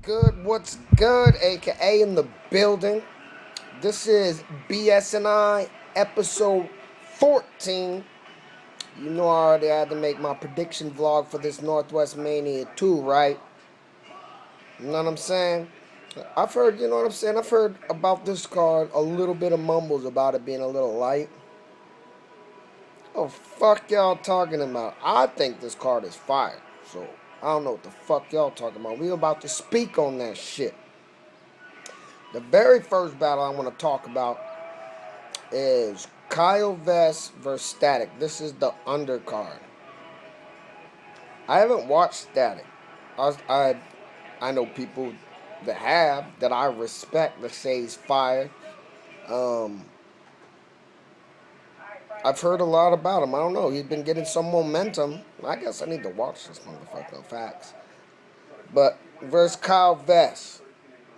What's good, aka in the building. This is BSNI episode 14. You know I already had to make my prediction vlog for this Northwest Mania 2, right? You know what I'm saying? I've heard, you know what I'm saying? I've heard about this card a little bit of mumbles about it being a little light. Oh, fuck y'all talking about? I think this card is fire. So, I don't know what the fuck y'all talking about. We about to speak on that shit. The very first battle I want to talk about is Kyle Vest versus Static. This is the undercard. I haven't watched Static. I know people that have, that I respect, that say he's fire. I've heard a lot about him. I don't know. He's been getting some momentum. I guess I need to watch this motherfucker. Facts. But versus Kyle Vest.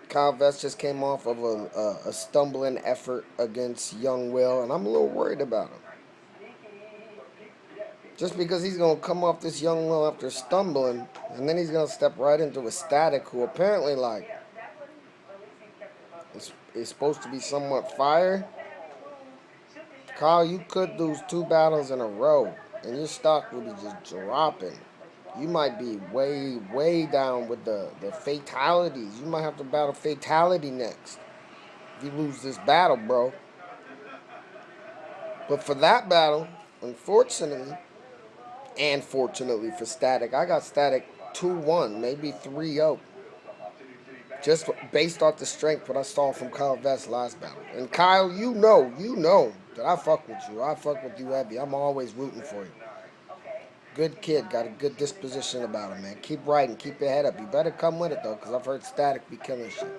Kyle Vest just came off of a stumbling effort against Young Will, and I'm a little worried about him. Just because he's going to come off this Young Will after stumbling, and then he's going to step right into a Static who apparently, like, is supposed to be somewhat fire. Kyle, you could lose 2 battles in a row, and your stock will be just dropping. You might be way, way down with the fatalities. You might have to battle Fatality next if you lose this battle, bro. But for that battle, unfortunately, and fortunately for Static, I got Static 2-1, maybe 3-0. Just based off the strength what I saw from Kyle Vest last battle. And Kyle, you know that I fuck with you. I fuck with you heavy. I'm always rooting for you. Good kid, got a good disposition about him, man. Keep writing, keep your head up. You better come with it though, because I've heard Static be killing shit.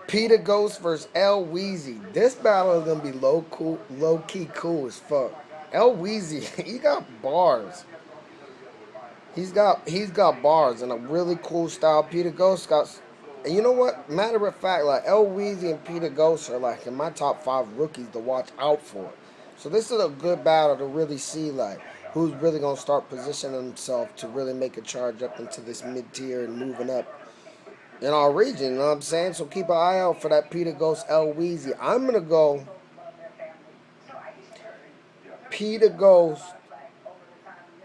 Peter Ghost versus L Weezy. This battle is gonna be low key cool as fuck. L Weezy, he got bars. He's got bars and a really cool style. Peter Ghost got, and you know what? Matter of fact, like L Weezy and Peter Ghost are like in my top 5 rookies to watch out for. So this is a good battle to really see like who's really gonna start positioning himself to really make a charge up into this mid tier and moving up in our region. You know what I'm saying? So keep an eye out for that Peter Ghost L Weezy. I'm gonna go Peter Ghost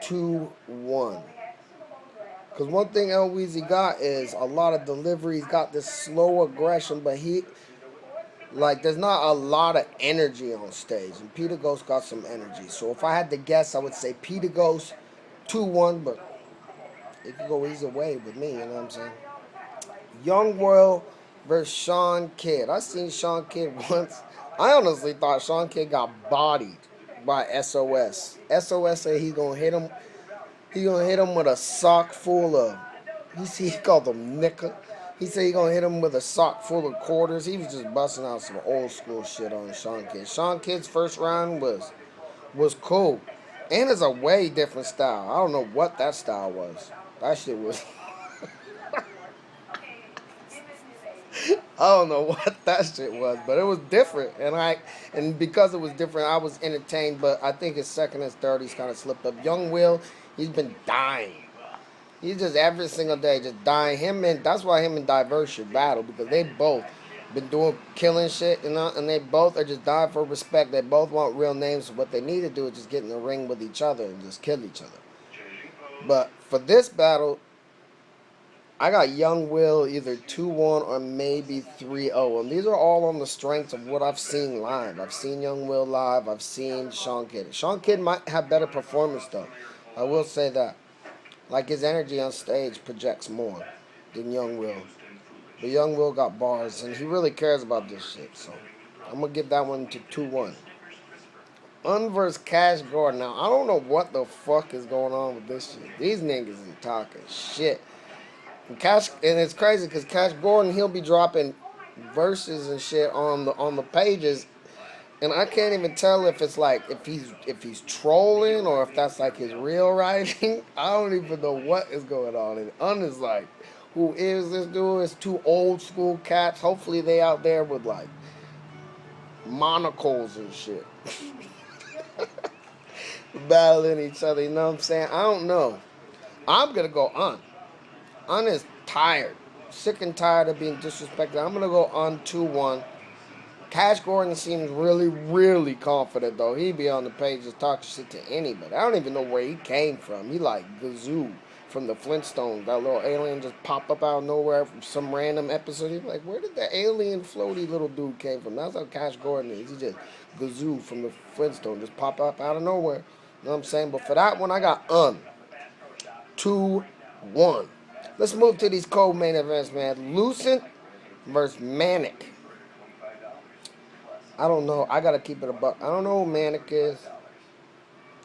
2-1. Because one thing L Weezy got is a lot of delivery. He's got this slow aggression, but there's not a lot of energy on stage. And Peter Ghost got some energy. So if I had to guess, I would say Peter Ghost 2-1, but it could go either way with me, you know what I'm saying? Young Will versus Sean Kidd. I seen Sean Kidd once. I honestly thought Sean Kidd got bodied by SOS. SOS said he's going to hit him. He gonna hit him with a sock full of, he called him nickel. He said he gonna hit him with a sock full of quarters. He was just busting out some old school shit on Sean Kidd. Sean Kidd's first round was cool. And it's a way different style. I don't know what that style was. That shit was I don't know what that shit was, but it was different. And because it was different, I was entertained, but I think his second and third he's kinda slipped up. Young Will, he's been dying. He's just every single day just dying. That's why him and Diverse should battle, because they both been doing killing shit, you know, and they both are just dying for respect. They both want real names, so what they need to do is just get in the ring with each other and just kill each other. But for this battle, I got Young Will either 2-1 or maybe 3-0. And these are all on the strength of what I've seen live. I've seen Young Will live. I've seen Sean Kidd. Sean Kidd might have better performance though. I will say that. Like his energy on stage projects more than Young Will. But Young Will got bars and he really cares about this shit. So I'm going to give that one to 2-1. Versus Cash Gordon. Now, I don't know what the fuck is going on with this shit. These niggas is talking shit. And it's crazy because Cash Gordon, he'll be dropping verses and shit on the pages, and I can't even tell if it's like if he's trolling or if that's like his real writing. I don't even know what is going on. And is like, who is this dude? It's 2 old school cats. Hopefully they out there with like monocles and shit, battling each other. You know what I'm saying? I don't know. I'm gonna go on. Un is tired. Sick and tired of being disrespected. I'm going to go Un 2-1. Cash Gordon seems really, really confident, though. He be on the page just talking shit to anybody. I don't even know where he came from. He like Gazoo from the Flintstones. That little alien just pop up out of nowhere from some random episode. You're like, where did the alien floaty little dude came from? That's how Cash Gordon is. He just Gazoo from the Flintstones. Just pop up out of nowhere. You know what I'm saying? But for that one, I got 2-1. Let's move to these co-main events, man. Lucent versus Manic. I don't know. I gotta keep it a buck. I don't know who Manic is,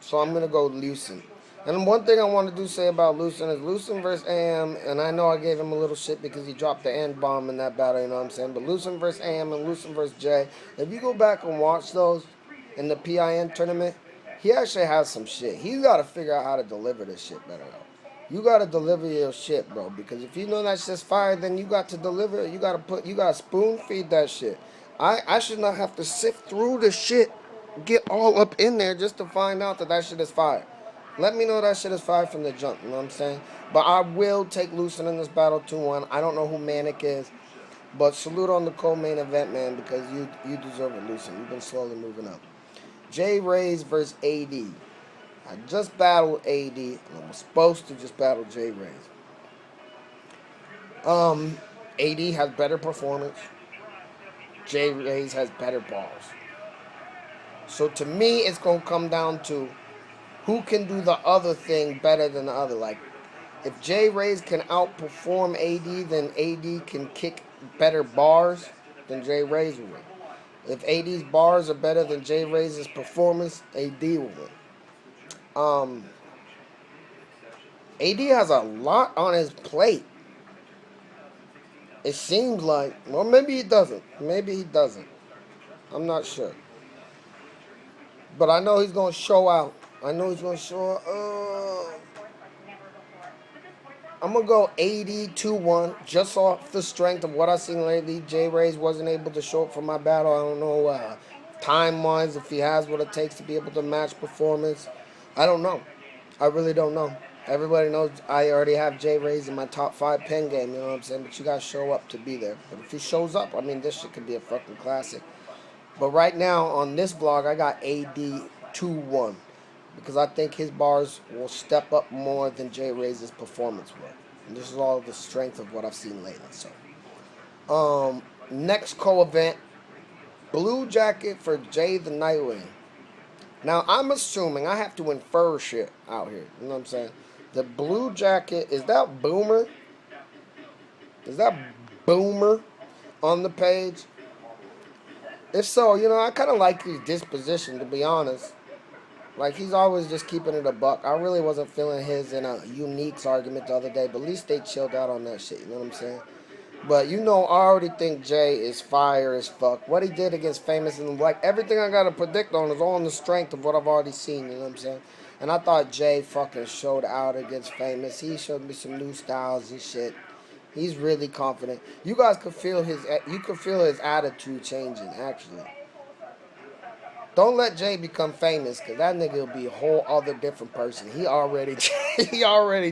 so I'm gonna go Lucent. And one thing I want to do say about Lucent is Lucent versus AM, and I know I gave him a little shit because he dropped the N bomb in that battle. You know what I'm saying? But Lucent versus AM and Lucent versus J. If you go back and watch those in the PIN tournament, he actually has some shit. He's got to figure out how to deliver this shit better. You gotta deliver your shit, bro. Because if you know that shit's fire, then you got to deliver it. You gotta spoon feed that shit. I should not have to sift through the shit, get all up in there just to find out that that shit is fire. Let me know that shit is fire from the jump. You know what I'm saying? But I will take Lucent in this battle 2-1. I don't know who Manic is, but salute on the co-main event, man, because you deserve it, Lucent. You've been slowly moving up. J Rays versus AD. I just battled AD, and I was supposed to just battle J Rays. AD has better performance. J Rays has better balls. So to me, it's gonna come down to who can do the other thing better than the other. Like, if J Rays can outperform AD, then AD can kick better bars than J Rays will win. If AD's bars are better than J Rays' performance, AD will win. AD has a lot on his plate. It seems like, well, maybe he doesn't. Maybe he doesn't. I'm not sure. But I know he's going to show out. I know he's going to show out. I'm going to go 80-1 just off the strength of what I've seen lately. J Rays wasn't able to show up for my battle. I don't know time-wise if he has what it takes to be able to match performance. I don't know. I really don't know. Everybody knows I already have J Rays in my top 5 pen game, you know what I'm saying? But you got to show up to be there. But if he shows up, I mean, this shit could be a fucking classic. But right now, on this vlog, I got AD 2-1. Because I think his bars will step up more than J Rays' performance will. And this is all the strength of what I've seen lately. So, next co-event, Blue Jacket for Jay the Nightwing. Now, I'm assuming I have to infer shit out here. You know what I'm saying? The Blue Jacket, is that Boomer? Is that Boomer on the page? If so, you know, I kind of like his disposition, to be honest. Like, he's always just keeping it a buck. I really wasn't feeling his in a Unique's argument the other day, but at least they chilled out on that shit, you know what I'm saying? But, you know, I already think Jay is fire as fuck. What he did against Famous, and like everything I got to predict on is all on the strength of what I've already seen, you know what I'm saying? And I thought Jay fucking showed out against Famous. He showed me some new styles and shit. He's really confident. You guys could feel his attitude changing, actually. Don't let Jay become famous, because that nigga will be a whole other different person. He already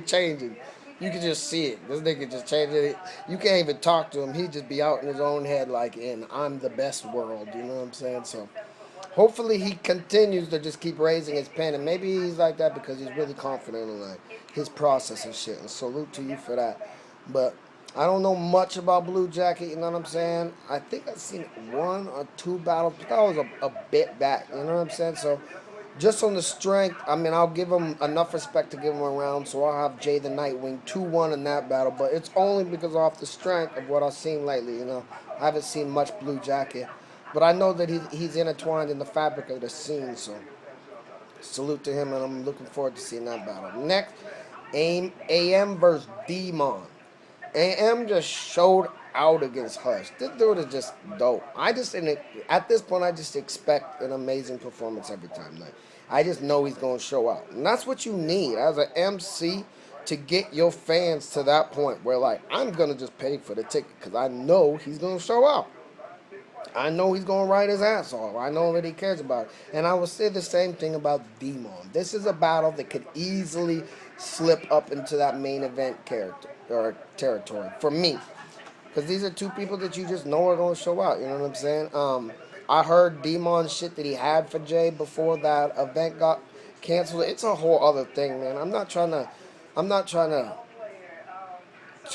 changing. You can just see it. This nigga just changing it. You can't even talk to him. He just be out in his own head like, in I'm the best world. You know what I'm saying? So hopefully he continues to just keep raising his pen. And maybe he's like that because he's really confident in like his process and shit. And salute to you for that. But I don't know much about Blue Jacket, you know what I'm saying? I think I've seen 1 or 2 battles, but that was a bit back, you know what I'm saying? So, just on the strength, I mean, I'll give him enough respect to give him a round, so I'll have Jay the Nightwing 2-1 in that battle, but it's only because off the strength of what I've seen lately, you know? I haven't seen much Blue Jacket, but I know that he's intertwined in the fabric of the scene, so salute to him, and I'm looking forward to seeing that battle. Next, AM versus Demon. AM just showed out against Hush. This dude is just dope. At this point, I just expect an amazing performance every time. Like, I just know he's going to show out. And that's what you need as an MC to get your fans to that point where, like, I'm going to just pay for the ticket because I know he's going to show out. I know he's going to write his ass off. I know that he cares about it. And I will say the same thing about Demon. This is a battle that could easily slip up into that main event character or territory for me. Because these are two people that you just know are going to show out. You know what I'm saying? I heard Demon's shit that he had for Jay before that event got canceled. It's a whole other thing, man. I'm not trying to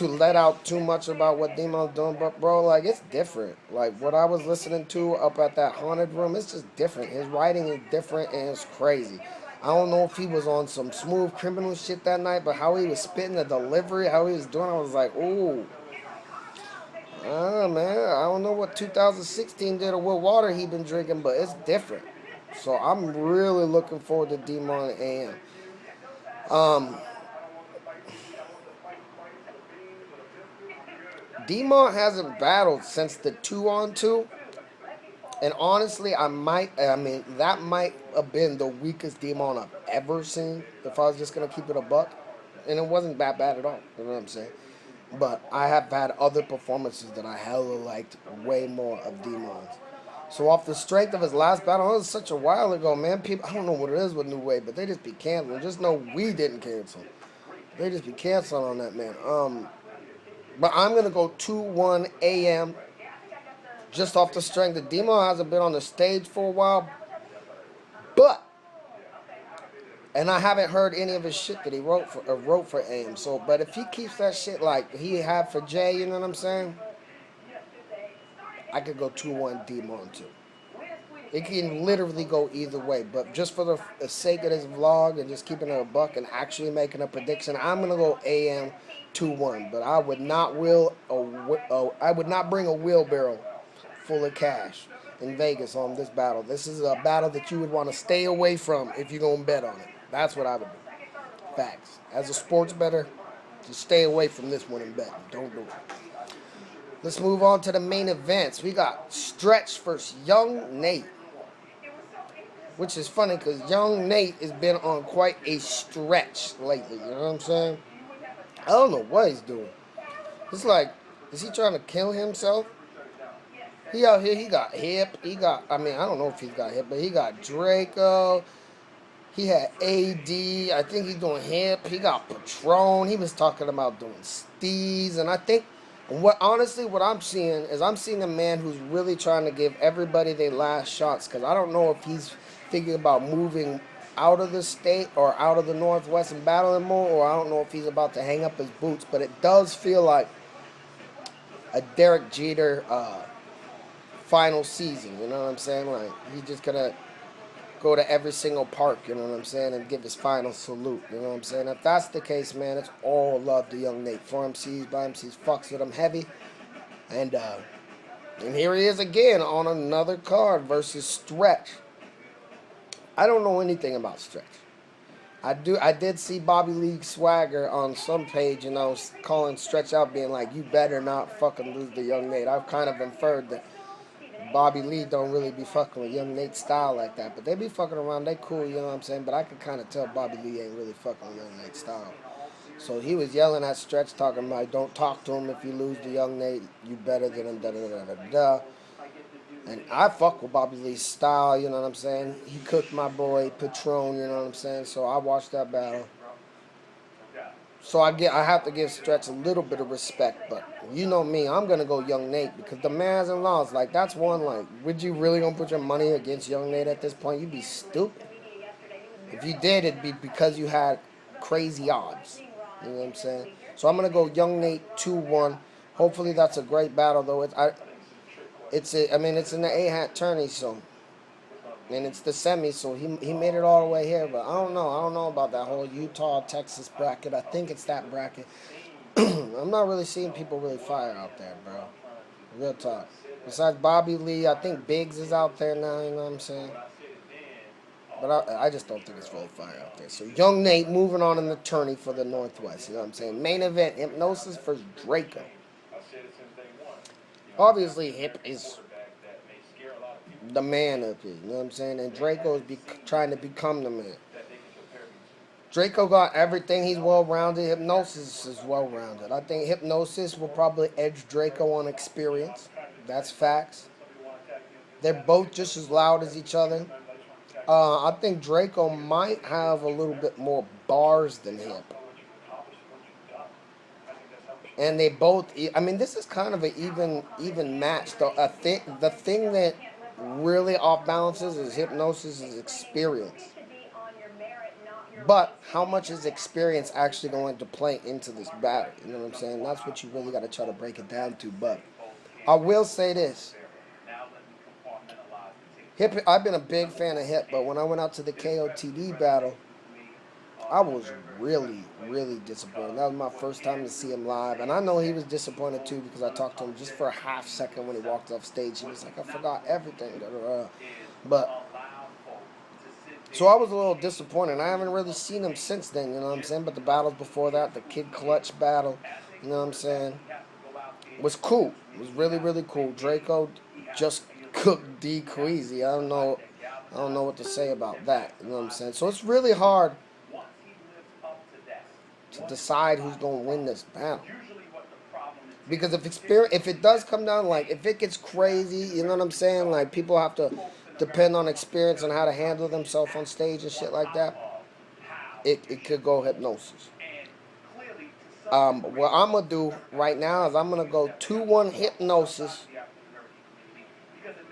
let out too much about what Demon's doing, but bro, like it's different. Like what I was listening to up at that haunted room, it's just different. His writing is different and it's crazy. I don't know if he was on some smooth criminal shit that night, but how he was spitting the delivery, how he was doing, I was like, ooh. Man, I don't know what 2016 did or what water he been drinking, but it's different. So I'm really looking forward to Demon and AM. Um, Demon hasn't battled since the 2-on-2, and honestly, that might have been the weakest Demon I've ever seen. If I was just gonna keep it a buck, and it wasn't that bad at all. You know what I'm saying? But I have had other performances that I hella liked way more of Demon's. So off the strength of his last battle, it was such a while ago, man. People, I don't know what it is with New Wave, but they just be canceling. Just know we didn't cancel. They just be canceling on that, man. But I'm gonna go 2-1 AM just off the strength. The Demo hasn't been on the stage for a while, but and I haven't heard any of his shit that he wrote for AM. So, but if he keeps that shit like he had for Jay, you know what I'm saying? I could go 2-1 Demon too. It can literally go either way, but just for the sake of this vlog and just keeping it a buck and actually making a prediction, I'm gonna go AM 2-1. But I would not I would not bring a wheelbarrow full of cash in Vegas on this battle. This is a battle that you would want to stay away from if you're gonna bet on it. That's what I would do. Facts. As a sports bettor, just stay away from this one and bet. Don't do it. Let's move on to the main events. We got Stretch versus Young Nate. Which is funny because Young Nate has been on quite a stretch lately. You know what I'm saying? I don't know what he's doing. It's like, is he trying to kill himself? He out here, he got Hip. I don't know if he's got Hip, but he got Draco. He had AD. I think he's doing Hip. He got Patron. He was talking about doing Steez. And I think, what I'm seeing is I'm seeing a man who's really trying to give everybody their last shots. Because I don't know if he's thinking about moving out of the state or out of the Northwest and battling more, or I don't know if he's about to hang up his boots. But it does feel like a Derek Jeter final season. You know what I'm saying? Like, he's just going to go to every single park, you know what I'm saying, and give his final salute, you know what I'm saying? If that's the case, man, it's all love to Young Nate. For MCs, by MCs, fucks with him heavy. And here he is again on another card versus Stretch. I don't know anything about Stretch. I did see Bobby Lee Swagger on some page, you know, calling Stretch out, being like, you better not fucking lose to Young Nate. I've kind of inferred that Bobby Lee don't really be fucking with Young Nate's style like that. But they be fucking around. They cool, you know what I'm saying? But I could kind of tell Bobby Lee ain't really fucking with Young Nate's style. So he was yelling at Stretch, talking about, don't talk to him if you lose to Young Nate. You better than him, da-da-da-da-da. And I fuck with Bobby Lee's style, you know what I'm saying? He cooked my boy Patron, you know what I'm saying? So I watched that battle. So I have to give Stretch a little bit of respect, but you know me, I'm gonna go Young Nate because the man's in laws. Like, that's one, like, would you really gonna put your money against Young Nate at this point? You'd be stupid. If you did, it'd be because you had crazy odds. You know what I'm saying? So I'm gonna go Young Nate 2-1. Hopefully that's a great battle though. It's in the A-hat tourney, so. And it's the semi, so he made it all the way here. But I don't know about that whole Utah, Texas bracket. I think it's that bracket. I'm not really seeing people really fire out there, bro. Real talk. Besides Bobby Lee, I think Biggs is out there now, you know what I'm saying? But I just don't think it's really fire out there. So Young Nate moving on in the tourney for the Northwest, you know what I'm saying? Main event, Hypnosis versus Draco. Obviously, Hip is the man up here, you know what I'm saying? And Draco is trying to become the man. Draco got everything. He's well-rounded. Hypnosis is well-rounded. I think Hypnosis will probably edge Draco on experience. That's facts. They're both just as loud as each other. I think Draco might have a little bit more bars than Hip. and they both. I mean, this is kind of an even match. The thing that really off balances is Hypnosis' experience. But how much is experience actually going to play into this battle? You know what I'm saying? That's what you really got to try to break it down to. But I will say this. Hip, I've been a big fan of Hip, but when I went out to the KOTD battle, I was really disappointed. That was my first time to see him live, and I know he was disappointed too because I talked to him just for a half second when he walked off stage. He was like, "I forgot everything." Da, da, da. But so I was a little disappointed. I haven't really seen him since then. You know what I'm saying? But the battles before that, the Kid Clutch battle, you know what I'm saying, was cool. It was really cool. Draco just cooked D Queasy. I don't know what to say about that. You know what I'm saying? So it's really hard to decide who's gonna win this battle. Because if it does come down, like if it gets crazy, you know what I'm saying? Like people have to depend on experience and how to handle themselves on stage and shit like that. It could go Hypnosis. What I'm gonna do right now is I'm gonna go 2-1 Hypnosis,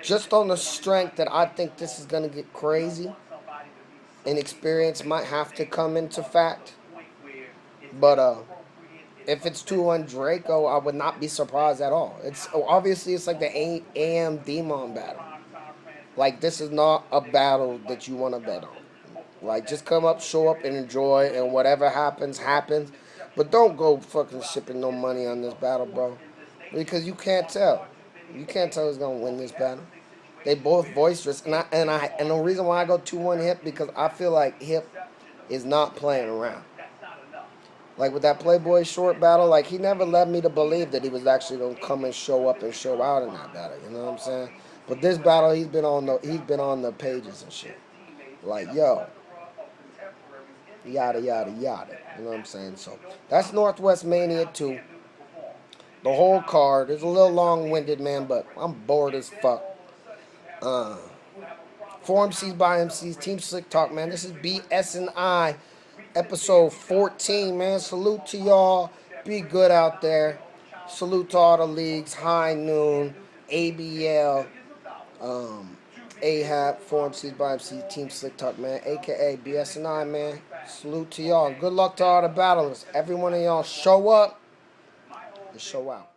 just on the strength that I think this is gonna get crazy, and experience might have to come into fact. But if it's 2-1 Draco, I would not be surprised at all. It's obviously it's like the AM Demon battle. Like this is not a battle that you want to bet on. Like just come up, show up, and enjoy, and whatever happens, happens. But don't go fucking shipping no money on this battle, bro, because you can't tell. You can't tell who's gonna win this battle. They both boisterous, and the reason why I go 2-1 Hip because I feel like Hip is not playing around. Like with that Playboy short battle, like he never led me to believe that he was actually gonna come and show up and show out in that battle. You know what I'm saying? But this battle, he's been on the pages and shit. Like yo, yada yada yada. You know what I'm saying? So that's Northwest Mania 2. The whole card is a little long-winded, man, but I'm bored as fuck. Uh, 4 MCs by MCs, Team Slick Talk, man. This is BS&I, episode 14, man. Salute to y'all. Be good out there. Salute to all the leagues, High Noon, ABL, um, AHAP, 4 MCs by MCs, Team Slick Talk, man. AKA BS&I, man. Salute to y'all. Good luck to all the battlers. Every one of y'all show up and show out.